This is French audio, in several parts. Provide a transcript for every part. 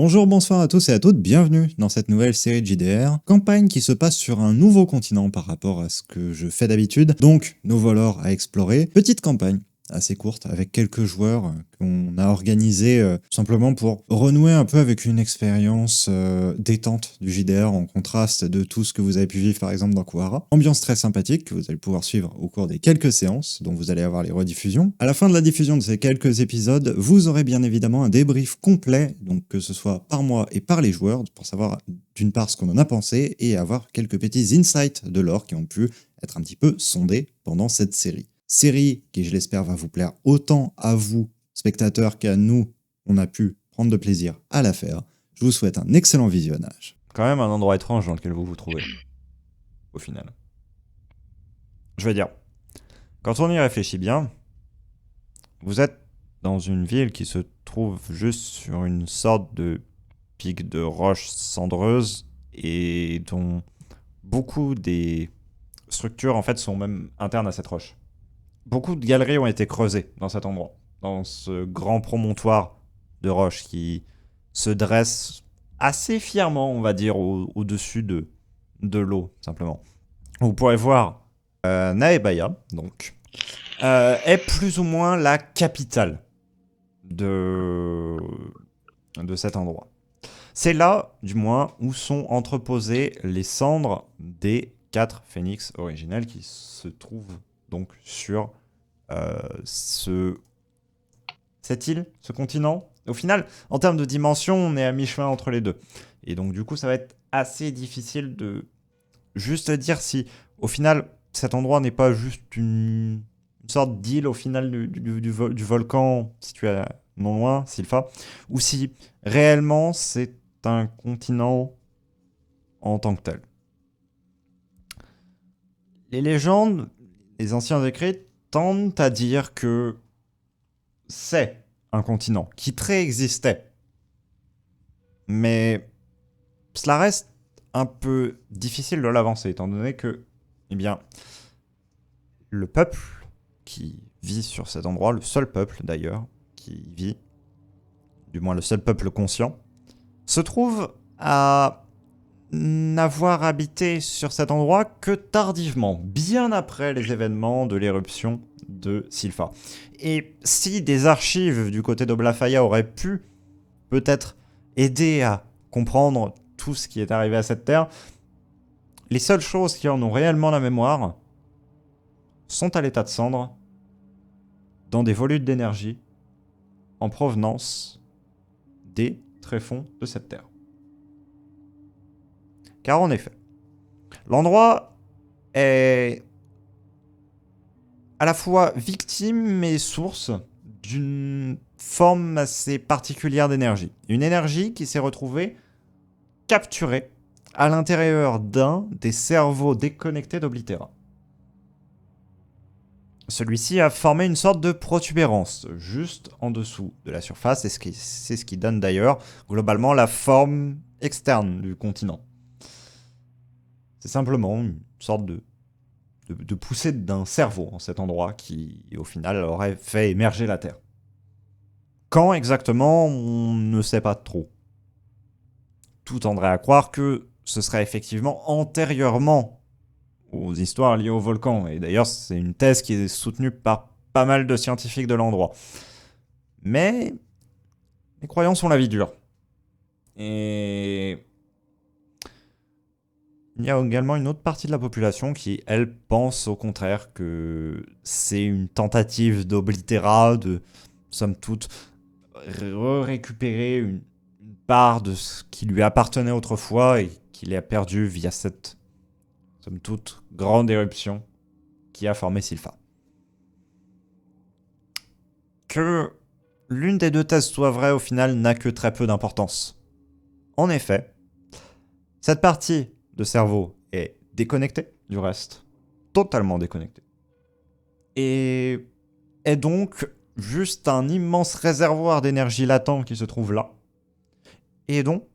Bonjour, bonsoir à tous et à toutes, bienvenue dans cette nouvelle série de JDR, campagne qui se passe sur un nouveau continent par rapport à ce que je fais d'habitude, donc nouveau lore à explorer, petite campagne assez courte avec quelques joueurs qu'on a organisé simplement pour renouer un peu avec une expérience détente du JDR en contraste de tout ce que vous avez pu vivre par exemple dans Kuara. Ambiance très sympathique que vous allez pouvoir suivre au cours des quelques séances dont vous allez avoir les rediffusions. À la fin de la diffusion de ces quelques épisodes, vous aurez bien évidemment un débrief complet, donc que ce soit par moi et par les joueurs, pour savoir d'une part ce qu'on en a pensé et avoir quelques petits insights de lore qui ont pu être un petit peu sondés pendant cette série. Série qui, je l'espère, va vous plaire autant à vous, spectateurs, qu'à nous, on a pu prendre de plaisir à la faire. Je vous souhaite un excellent visionnage. Quand même un endroit étrange dans lequel vous vous trouvez, au final. Je veux dire, quand on y réfléchit bien, vous êtes dans une ville qui se trouve juste sur une sorte de pic de roche cendreuse et dont beaucoup des structures en fait sont même internes à cette roche. Beaucoup de galeries ont été creusées dans cet endroit, dans ce grand promontoire de roche qui se dresse assez fièrement, on va dire, au-dessus de l'eau, simplement. Vous pourrez voir Naebaya, donc, est plus ou moins la capitale de, de cet endroit. C'est là, du moins, où sont entreposées les cendres des 4 phénix originels qui se trouvent donc sur cette île, ce continent. Au final, en termes de dimension, on est à mi-chemin entre les deux. Et donc, du coup, ça va être assez difficile de juste dire si, au final, cet endroit n'est pas juste une sorte d'île au final du volcan situé non loin, Silpha, ou si réellement c'est un continent en tant que tel. Les légendes, les anciens écrits tendent à dire que c'est un continent qui préexistait. Mais cela reste un peu difficile de l'avancer, étant donné que, eh bien, le peuple qui vit sur cet endroit, le seul peuple d'ailleurs qui vit, du moins le seul peuple conscient, se trouve à n'avoir habité sur cet endroit que tardivement, bien après les événements de l'éruption de Silpha. Et si des archives du côté d'Oblafaya auraient pu peut-être aider à comprendre tout ce qui est arrivé à cette terre, les seules choses qui en ont réellement la mémoire sont à l'état de cendre, dans des volutes d'énergie en provenance des tréfonds de cette terre. Car en effet, l'endroit est à la fois victime et source d'une forme assez particulière d'énergie. Une énergie qui s'est retrouvée capturée à l'intérieur d'un des cerveaux déconnectés d'Oblitera. Celui-ci a formé une sorte de protubérance juste en dessous de la surface, et c'est ce qui donne d'ailleurs globalement la forme externe du continent. C'est simplement une sorte de poussée d'un cerveau en cet endroit qui, au final, aurait fait émerger la Terre. Quand exactement, on ne sait pas trop. Tout tendrait à croire que ce serait effectivement antérieurement aux histoires liées au volcan. Et d'ailleurs, c'est une thèse qui est soutenue par pas mal de scientifiques de l'endroit. Mais les croyances ont la vie dure. Et il y a également une autre partie de la population qui, elle, pense au contraire que c'est une tentative d'Oblitera de, somme toute, récupérer une part de ce qui lui appartenait autrefois et qu'il a perdu via cette, somme toute, grande éruption qui a formé Silpha. Que l'une des deux thèses soit vraie au final n'a que très peu d'importance. En effet, cette partie de cerveau est déconnectée du reste, totalement déconnectée. Et est donc juste un immense réservoir d'énergie latent qui se trouve là, et dont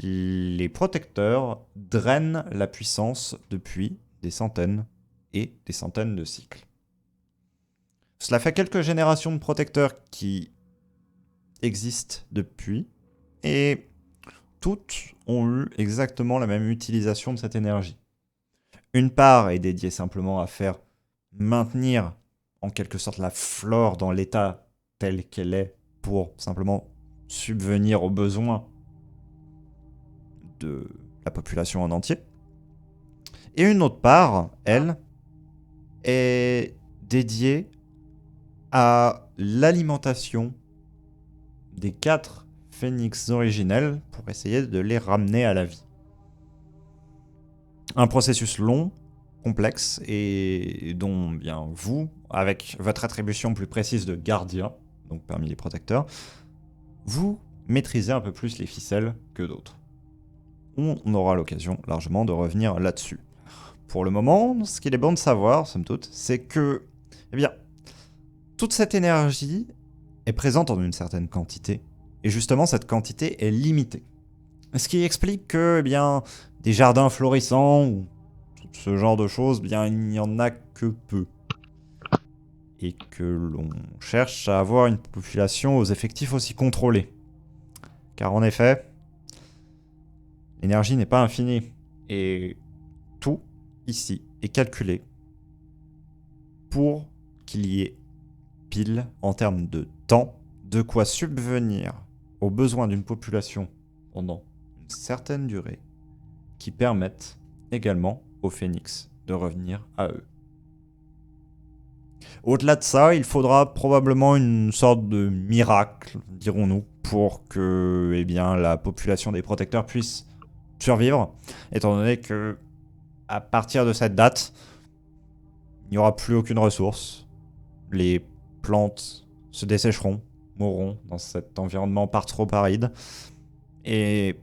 les protecteurs drainent la puissance depuis des centaines et des centaines de cycles. Cela fait quelques générations de protecteurs qui existent depuis, et toutes ont eu exactement la même utilisation de cette énergie. Une part est dédiée simplement à faire maintenir en quelque sorte la flore dans l'état tel qu'elle est pour simplement subvenir aux besoins de la population en entier. Et une autre part, elle, est dédiée à l'alimentation des 4 phénix originels pour essayer de les ramener à la vie. Un processus long, complexe, et dont bien vous, avec votre attribution plus précise de gardien, donc parmi les protecteurs, vous maîtrisez un peu plus les ficelles que d'autres. On aura l'occasion largement de revenir là-dessus. Pour le moment, ce qu'il est bon de savoir, somme toute, c'est que, eh bien, toute cette énergie est présente en une certaine quantité, et justement cette quantité est limitée. Ce qui explique que, eh bien, des jardins florissants ou ce genre de choses, bien, il n'y en a que peu. Et que l'on cherche à avoir une population aux effectifs aussi contrôlés. Car en effet, l'énergie n'est pas infinie. Et tout, ici, est calculé pour qu'il y ait pile, en termes de temps, de quoi subvenir aux besoins d'une population pendant une certaine durée, qui permettent également aux phénix de revenir à eux. Au-delà de ça, il faudra probablement une sorte de miracle, dirons-nous, pour que eh bien, la population des protecteurs puisse survivre, étant donné que à partir de cette date, il n'y aura plus aucune ressource. Les plantes se dessécheront, mourront dans cet environnement par trop aride, et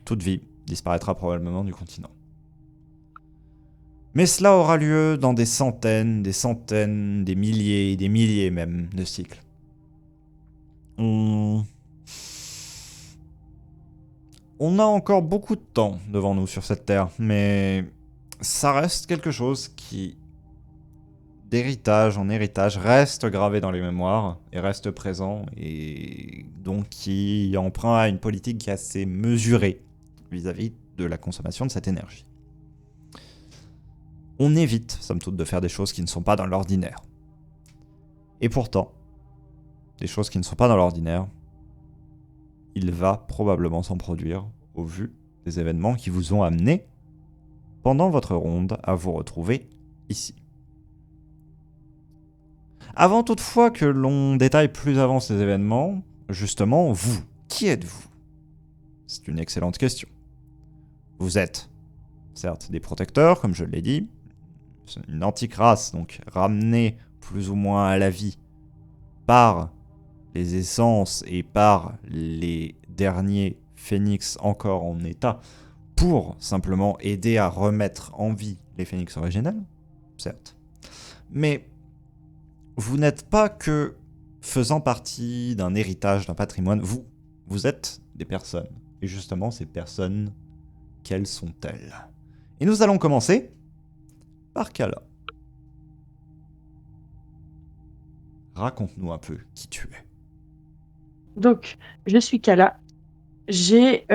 toute vie disparaîtra probablement du continent. Mais cela aura lieu dans des centaines, des milliers même de cycles. On a encore beaucoup de temps devant nous sur cette terre, mais ça reste quelque chose qui, d'héritage en héritage, reste gravé dans les mémoires et reste présent, et donc qui emprunt à une politique qui est assez mesurée vis-à-vis de la consommation de cette énergie. On évite, somme toute, de faire des choses qui ne sont pas dans l'ordinaire. Et pourtant, des choses qui ne sont pas dans l'ordinaire, il va probablement s'en produire au vu des événements qui vous ont amené, pendant votre ronde, à vous retrouver ici. Avant toutefois que l'on détaille plus avant ces événements, justement, vous, qui êtes-vous? C'est une excellente question. Vous êtes, certes, des protecteurs, comme je l'ai dit, une antique race, donc ramenée plus ou moins à la vie par les essences et par les derniers phénix encore en état pour simplement aider à remettre en vie les phénix originels, certes. Mais vous n'êtes pas que faisant partie d'un héritage, d'un patrimoine, vous êtes des personnes. Et justement, ces personnes, quelles sont-elles? Et nous allons commencer par Kala. Raconte-nous un peu qui tu es. Donc, je suis Kala. J'ai,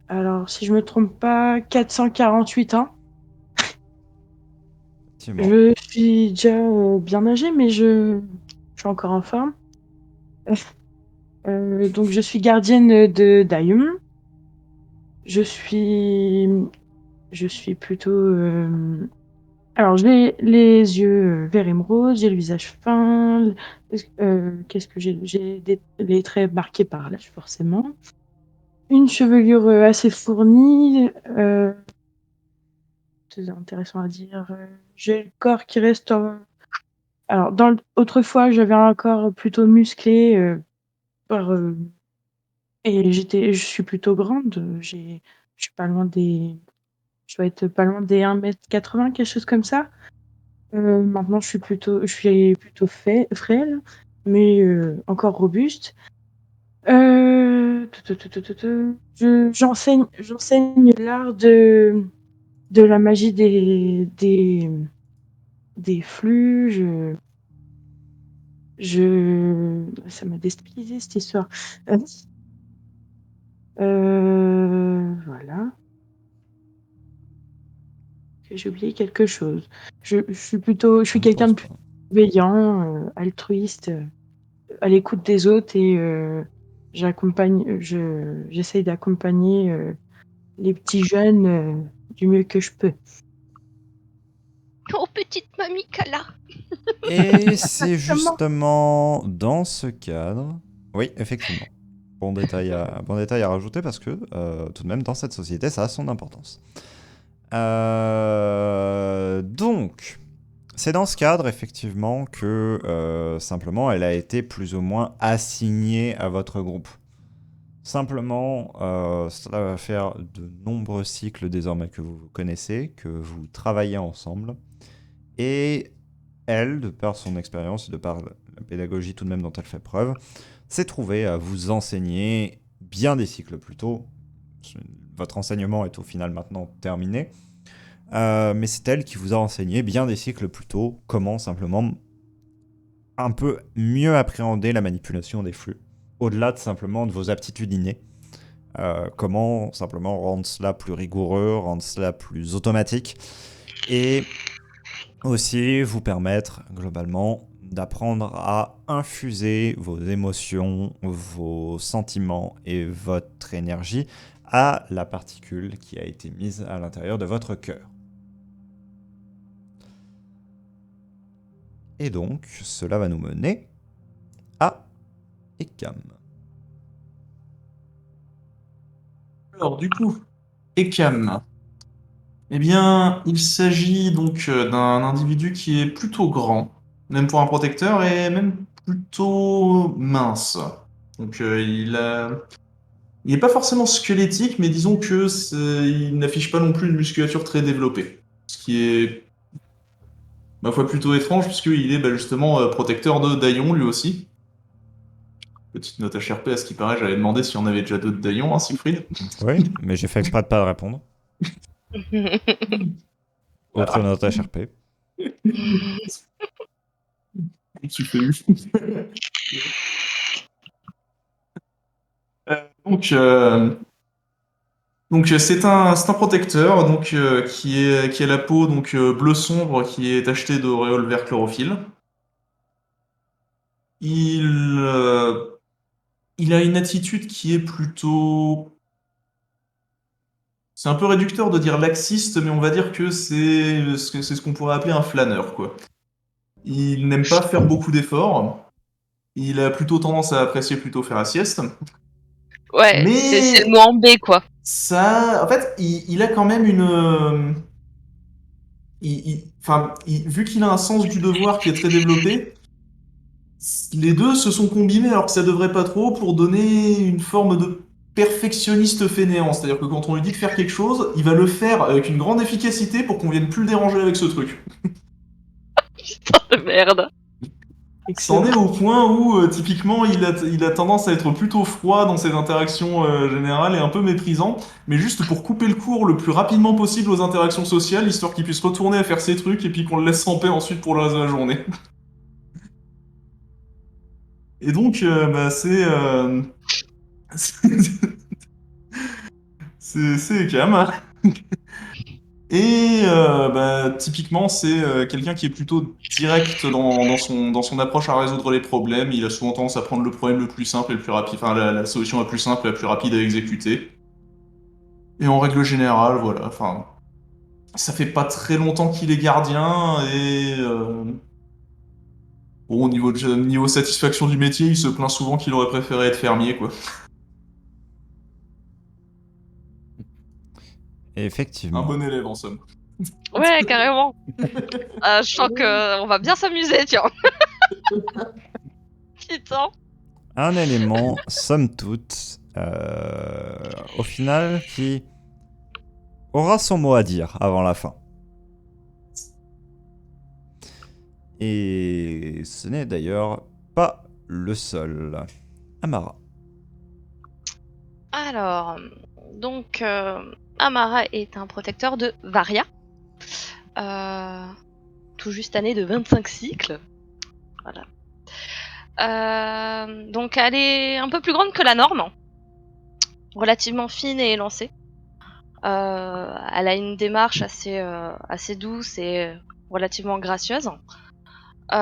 alors si je me trompe pas, 448 ans. Effectivement. Je suis déjà bien âgée, mais je suis encore en forme. Donc, je suis gardienne de d'Ayum. Je suis, je suis plutôt. Alors, j'ai les yeux vert émeraude, j'ai le visage fin. Qu'est-ce que j'ai? Les traits marqués par l'âge, forcément. Une chevelure assez fournie. C'est intéressant à dire. J'ai le corps qui reste. Alors, autrefois, j'avais un corps plutôt musclé. Par, et je suis plutôt grande. Je suis pas loin des. Je dois être pas loin des 1,80 m, quelque chose comme ça. Maintenant, je suis plutôt frêle, mais encore robuste. J'enseigne l'art de la magie des flux. Ça m'a déstabilisé cette histoire. Voilà. J'ai oublié quelque chose. Je suis Je ne quelqu'un pense de pas. plus bienveillant, altruiste, à l'écoute des autres et j'essaye d'accompagner les petits jeunes du mieux que je peux. Oh, petite mamie Kala. Et c'est Exactement. justement dans ce cadre... Oui, effectivement. Bon détail à rajouter parce que tout de même dans cette société ça a son importance. Donc, c'est dans ce cadre effectivement que simplement elle a été plus ou moins assignée à votre groupe. Simplement, cela va faire de nombreux cycles désormais que vous connaissez, que vous travaillez ensemble. Et elle, de par son expérience et de par la pédagogie tout de même dont elle fait preuve, s'est trouvée à vous enseigner bien des cycles plus tôt. Votre enseignement est au final maintenant terminé. Mais c'est elle qui vous a enseigné bien des cycles plus tôt comment simplement un peu mieux appréhender la manipulation des flux, au-delà de simplement de vos aptitudes innées. Comment simplement rendre cela plus rigoureux, rendre cela plus automatique, et aussi vous permettre globalement d'apprendre à infuser vos émotions, vos sentiments et votre énergie à la particule qui a été mise à l'intérieur de votre cœur. Et donc, cela va nous mener à Ekam. Alors, du coup, Ekam. Eh bien, il s'agit donc d'un individu qui est plutôt grand, même pour un protecteur, et même plutôt mince. Donc, il n'est pas forcément squelettique, mais disons que il n'affiche pas non plus une musculature très développée. Ce qui est, ma foi, plutôt étrange, puisqu'il est justement protecteur de Daillon, lui aussi. Petite note HRP, à ce qui paraît, j'avais demandé si on avait déjà d'autres Daillons, hein, Siegfried. Oui, mais j'ai fait exprès de pas répondre. Autre Voilà. note HRP. Tu fais eu. Donc, c'est un protecteur qui a la peau bleu sombre qui est tachetée d'auréole vert chlorophylle. Il, euh, il a une attitude qui est plutôt... C'est un peu réducteur de dire laxiste, mais on va dire que c'est ce qu'on pourrait appeler un flâneur, quoi. Il n'aime pas faire beaucoup d'efforts. Il a plutôt tendance à apprécier plutôt faire la sieste. Ouais, c'est le mot en B, quoi. Ça, en fait, il a quand même une... vu qu'il a un sens du devoir qui est très développé, les deux se sont combinés alors que ça devrait pas trop pour donner une forme de perfectionniste fainéant. C'est-à-dire que quand on lui dit de faire quelque chose, il va le faire avec une grande efficacité pour qu'on vienne plus le déranger avec ce truc. Putain de merde. C'en est au point où, typiquement, il a tendance à être plutôt froid dans ses interactions générales et un peu méprisant, mais juste pour couper le cours le plus rapidement possible aux interactions sociales, histoire qu'il puisse retourner à faire ses trucs et puis qu'on le laisse en paix ensuite pour le reste de la journée. Et donc, c'est Ekam. Et typiquement, c'est quelqu'un qui est plutôt direct dans son approche à résoudre les problèmes. Il a souvent tendance à prendre le problème le plus simple et le plus rapide, enfin la solution la plus simple et la plus rapide à exécuter. Et en règle générale, voilà, enfin, ça fait pas très longtemps qu'il est gardien et bon, au niveau satisfaction du métier, il se plaint souvent qu'il aurait préféré être fermier, quoi. Et Un effectivement. bon élève en somme. Ouais, carrément. Je sens qu'on va bien s'amuser, tiens. Putain. Un élément, somme toute, au final, qui aura son mot à dire avant la fin. Et ce n'est d'ailleurs pas le seul. Amara. Alors, donc, Amara est un protecteur de Varia. Tout juste année de 25 cycles. Voilà. Donc, elle est un peu plus grande que la norme. relativement fine et élancée. Elle a une démarche assez douce et relativement gracieuse. Elle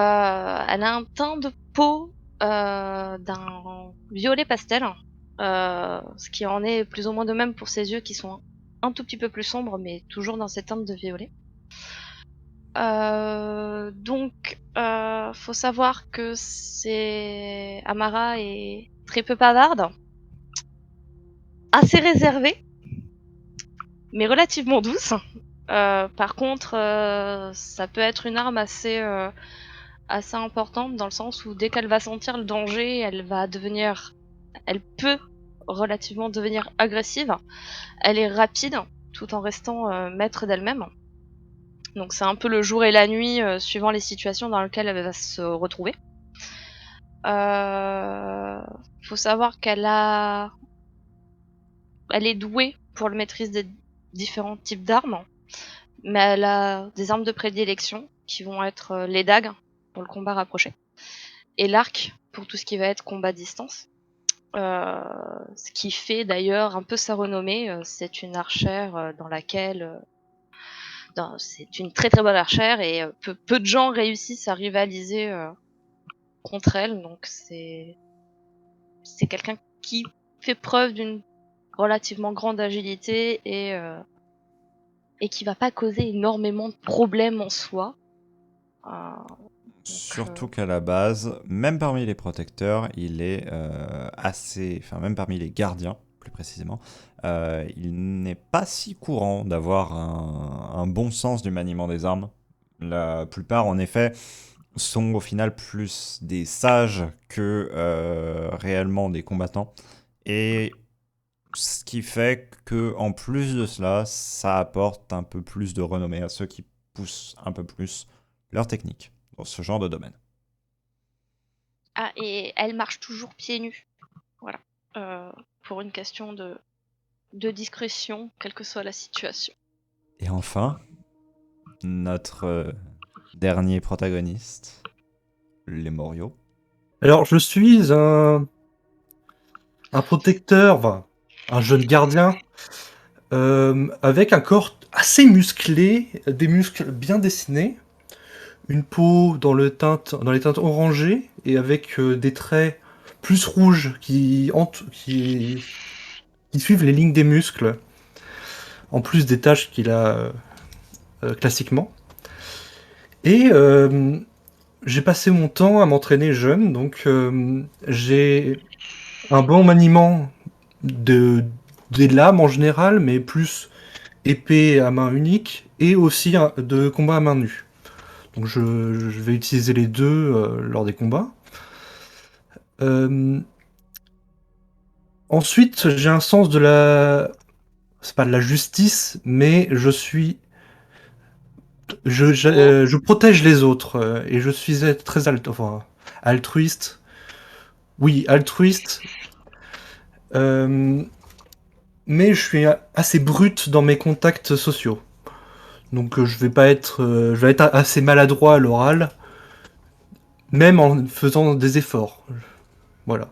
a un teint de peau d'un violet pastel, ce qui en est plus ou moins de même pour ses yeux qui sont un tout petit peu plus sombres, mais toujours dans cette teinte de violet. Donc, faut savoir que Amara est très peu bavarde, assez réservée, mais relativement douce. Par contre, ça peut être une arme assez importante dans le sens où dès qu'elle va sentir le danger, elle peut relativement devenir agressive. Elle est rapide tout en restant maître d'elle-même. Donc c'est un peu le jour et la nuit suivant les situations dans lesquelles elle va se retrouver. Faut savoir elle est douée pour la maîtrise des différents types d'armes, mais elle a des armes de prédilection qui vont être les dagues pour le combat rapproché et l'arc pour tout ce qui va être combat à distance. Ce qui fait d'ailleurs un peu sa renommée. C'est une archère c'est une très très bonne archère et peu de gens réussissent à rivaliser contre elle. Donc c'est quelqu'un qui fait preuve d'une relativement grande agilité et qui va pas causer énormément de problèmes en soi. Surtout qu'à la base, même parmi les protecteurs, il est enfin même parmi les gardiens, plus précisément, il n'est pas si courant d'avoir un bon sens du maniement des armes. La plupart, en effet, sont au final plus des sages que réellement des combattants. Et ce qui fait que, en plus de cela, ça apporte un peu plus de renommée à ceux qui poussent un peu plus leur technique dans ce genre de domaine. Ah, et elle marche toujours pieds nus. Voilà. Pour une question de discrétion, quelle que soit la situation. Et enfin, notre dernier protagoniste, les Morio. Alors, je suis un protecteur, enfin, un jeune gardien, avec un corps assez musclé, des muscles bien dessinés, une peau dans les teintes orangées et avec des traits plus rouges qui suivent les lignes des muscles, en plus des taches qu'il a classiquement. Et j'ai passé mon temps à m'entraîner jeune, donc j'ai un bon maniement des lames en général, mais plus épée à main unique et aussi de combat à main nue. Donc je vais utiliser les deux lors des combats. Ensuite, j'ai un sens c'est pas de la justice, mais je protège les autres et je suis très altruiste. Oui, altruiste. Mais je suis assez brut dans mes contacts sociaux. Donc je vais être assez maladroit à l'oral, même en faisant des efforts. Voilà.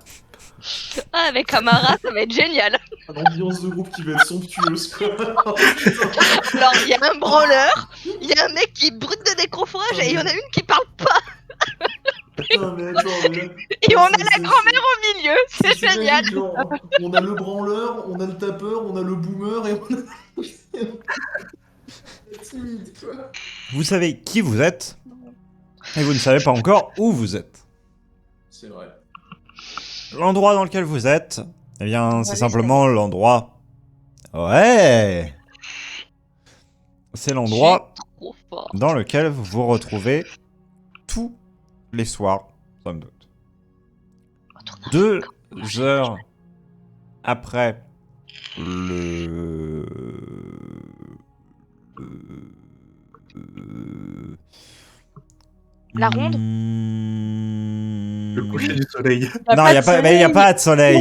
Ah, avec Amara, ça va être génial. L'ambiance de groupe qui va être somptueuse, quoi. Alors, il y a un branleur, il y a un mec qui est brut de décoffrage et il y en a une qui parle pas. Putain, mais attends, mais là, Et là, on a la grand-mère au milieu, c'est c'est génial. magique, genre, on a le branleur, on a le tapeur, on a le boomer et on a... timide, quoi. Vous savez qui vous êtes, et vous ne savez pas encore où vous êtes. C'est vrai. L'endroit dans lequel vous êtes, eh bien, c'est les simplement l'endroit... Ouais. C'est l'endroit Trop fort. dans lequel vous vous retrouvez tous les soirs, somme toute. 2 heures après La ronde Le coucher du soleil. Non, il n'y a pas de soleil.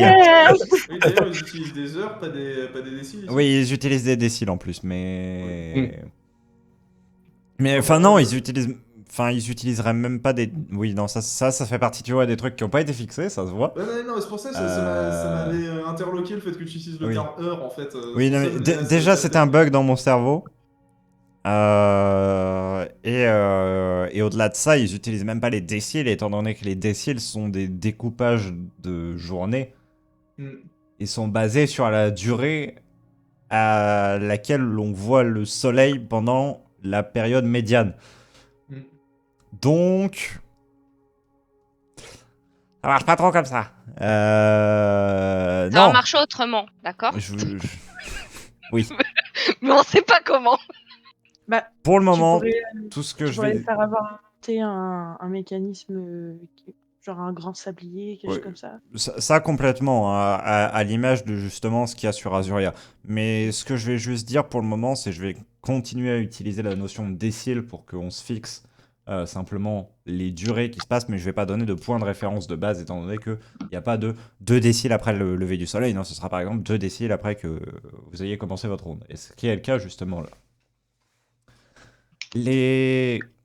Oui, d'ailleurs, ils utilisent des heures, pas des déciles. Oui, ils utilisent des déciles en plus, mais... Mais enfin non, ils utilisent Enfin, ils utiliseraient même pas des... Oui, non, ça fait partie, tu vois, des trucs qui n'ont pas été fixés, ça se voit. Non, c'est pour ça que ça Euh, m'avait interloqué le fait que tu utilises le Oui. terme heure en fait. Oui, C'est non, pour ça mais que je me disais, déjà, ça c'était un devait- bug dans mon cerveau. Et au-delà de ça, ils utilisent même pas les déciles, étant donné que les déciles sont des découpages de journée Hmm. et sont basés sur la durée à laquelle l'on voit le soleil pendant la période médiane. Hmm. Donc, ça marche pas trop comme ça. Ça Non. va marcher autrement, d'accord? Oui. Mais on sait pas comment. Bah, Pour le tu moment, pourrais, tout ce que tu je pourrais vais... faire avoir inventé un mécanisme, genre un grand sablier, quelque Ouais, chose comme ça. ça complètement, hein, à l'image de justement ce qu'il y a sur Azuria. Mais ce que je vais juste dire pour le moment, c'est que je vais continuer à utiliser la notion de décile pour qu'on se fixe simplement les durées qui se passent, mais je vais pas donner de point de référence de base, étant donné qu'il n'y a pas de 2 déciles après le lever du soleil. Non, ce sera par exemple 2 déciles après que vous ayez commencé votre ronde. Et ce qui est le cas justement là.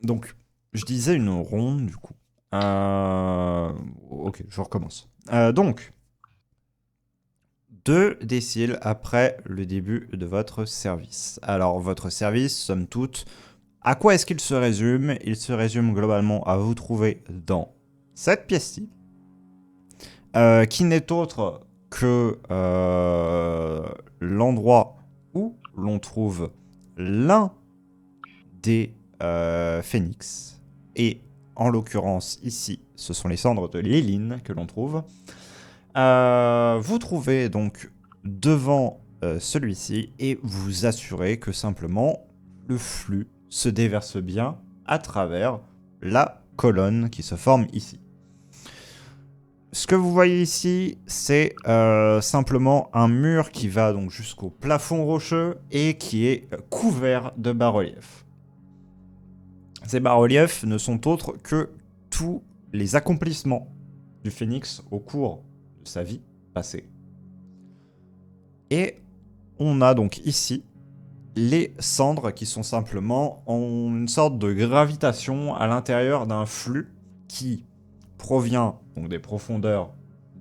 Donc, je disais une ronde du coup. Ok, je recommence. Donc, 2 déciles après le début de votre service. Alors, votre service, somme toute, à quoi est-ce qu'il se résume? Il se résume globalement à vous trouver dans cette pièce-ci, qui n'est autre que l'endroit où l'on trouve l'un des phénix. Et en l'occurrence, ici, ce sont les cendres de Léline que l'on trouve. Vous trouvez donc devant celui-ci et vous assurez que simplement le flux se déverse bien à travers la colonne qui se forme ici. Ce que vous voyez ici, c'est simplement un mur qui va donc jusqu'au plafond rocheux et qui est couvert de bas-reliefs. Ces bas-reliefs ne sont autres que tous les accomplissements du phénix au cours de sa vie passée. Et on a donc ici les cendres qui sont simplement en une sorte de gravitation à l'intérieur d'un flux qui provient donc des profondeurs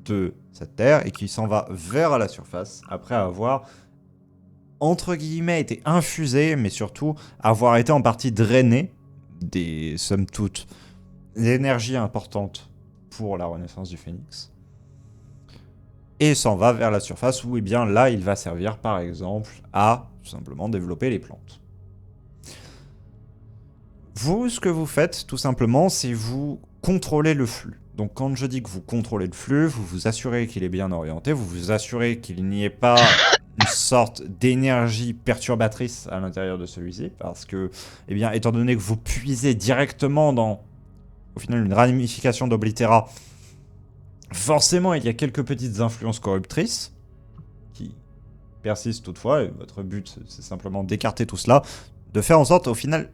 de cette terre et qui s'en va vers la surface après avoir entre guillemets été infusé, mais surtout avoir été en partie drainé des, somme toute, l'énergie importante pour la renaissance du phénix. Et s'en va vers la surface où, eh bien, là, il va servir, par exemple, à tout simplement développer les plantes. Vous, ce que vous faites, tout simplement, c'est vous contrôler le flux. Donc, quand je dis que vous contrôlez le flux, vous vous assurez qu'il est bien orienté, vous vous assurez qu'il n'y ait pas une sorte d'énergie perturbatrice à l'intérieur de celui-ci, parce que, eh bien, étant donné que vous puisez directement dans, au final, une ramification d'Oblitera, forcément, il y a quelques petites influences corruptrices qui persistent toutefois, et votre but, c'est simplement d'écarter tout cela, de faire en sorte, au final,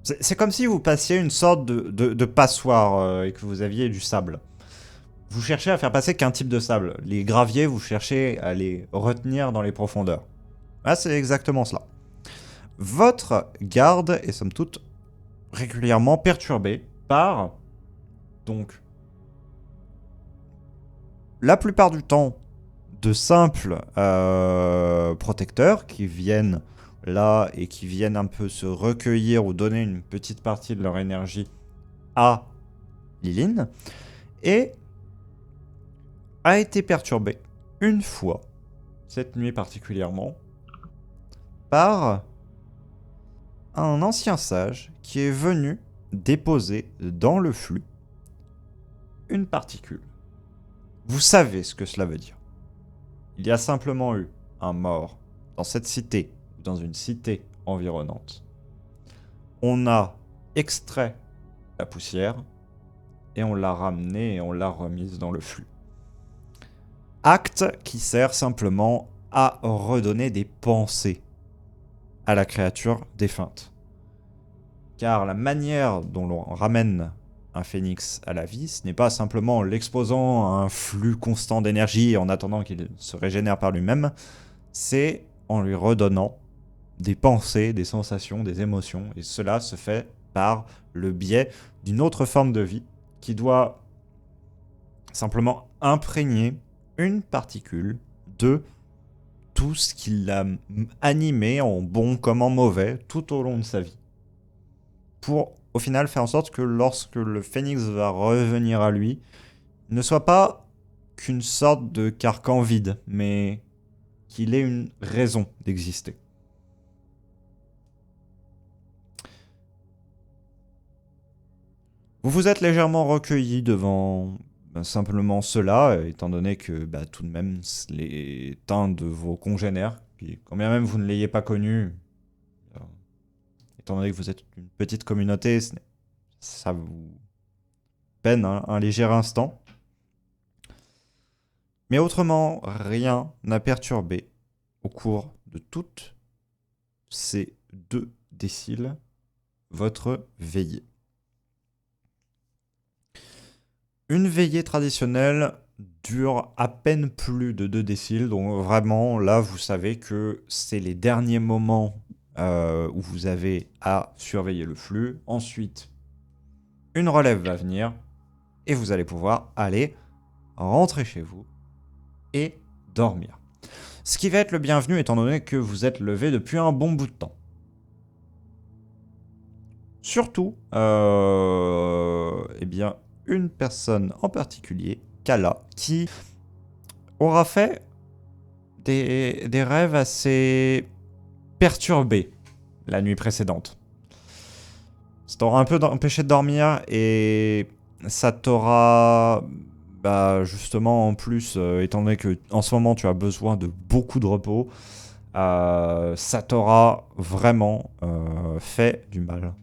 c'est comme si vous passiez une sorte de passoire et que vous aviez du sable. Vous cherchez à faire passer qu'un type de sable. Les graviers, vous cherchez à les retenir dans les profondeurs. Là, c'est exactement cela. Votre garde est somme toute régulièrement perturbée par, donc, la plupart du temps, de simples protecteurs qui viennent là et qui viennent un peu se recueillir ou donner une petite partie de leur énergie à Liline, et a été perturbé une fois, cette nuit particulièrement, par un ancien sage qui est venu déposer dans le flux une particule. Vous savez ce que cela veut dire. Il y a simplement eu un mort dans cette cité, ou dans une cité environnante. On a extrait la poussière, et on l'a ramenée et on l'a remise dans le flux. Acte qui sert simplement à redonner des pensées à la créature défunte. Car la manière dont l'on ramène un phénix à la vie, ce n'est pas simplement en l'exposant à un flux constant d'énergie en attendant qu'il se régénère par lui-même, c'est en lui redonnant des pensées, des sensations, des émotions, et cela se fait par le biais d'une autre forme de vie qui doit simplement imprégner une particule de tout ce qui l'a animé en bon comme en mauvais tout au long de sa vie. Pour au final faire en sorte que lorsque le phénix va revenir à lui, il ne soit pas qu'une sorte de carcan vide, mais qu'il ait une raison d'exister. Vous vous êtes légèrement recueilli devant simplement cela, étant donné que tout de même les teints de vos congénères, puis quand bien même vous ne l'ayez pas connu, étant donné que vous êtes une petite communauté, ça vous peine un léger instant. Mais autrement, rien n'a perturbé au cours de toutes ces 2 déciles votre veillée. Une veillée traditionnelle dure à peine plus de 2 déciles, donc vraiment là vous savez que c'est les derniers moments où vous avez à surveiller le flux. Ensuite, une relève va venir et vous allez pouvoir aller rentrer chez vous et dormir. Ce qui va être le bienvenu étant donné que vous êtes levé depuis un bon bout de temps. Surtout, eh bien, une personne en particulier, Kala, qui aura fait des rêves assez perturbés la nuit précédente. Ça t'aura un peu empêché de dormir et ça t'aura... justement, en plus, étant donné que en ce moment tu as besoin de beaucoup de repos, ça t'aura vraiment fait du mal.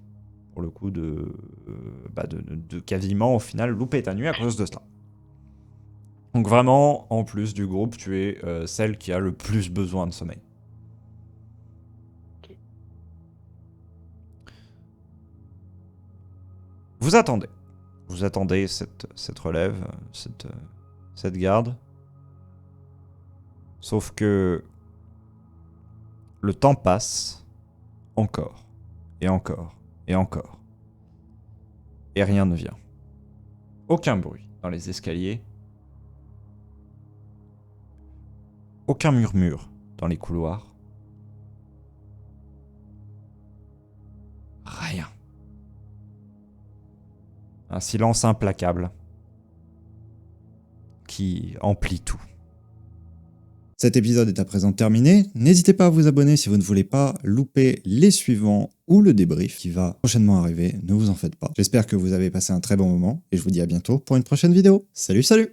Pour le coup, de quasiment au final louper ta nuit à cause de cela. Donc vraiment, en plus du groupe, tu es celle qui a le plus besoin de sommeil. Ok. Vous attendez. Vous attendez cette relève, cette garde. Sauf que le temps passe encore, et encore, et encore. Et rien ne vient. Aucun bruit dans les escaliers. Aucun murmure dans les couloirs. Rien. Un silence implacable qui emplit tout. Cet épisode est à présent terminé. N'hésitez pas à vous abonner si vous ne voulez pas louper les suivants ou le débrief qui va prochainement arriver. Ne vous en faites pas. J'espère que vous avez passé un très bon moment et je vous dis à bientôt pour une prochaine vidéo. Salut, salut!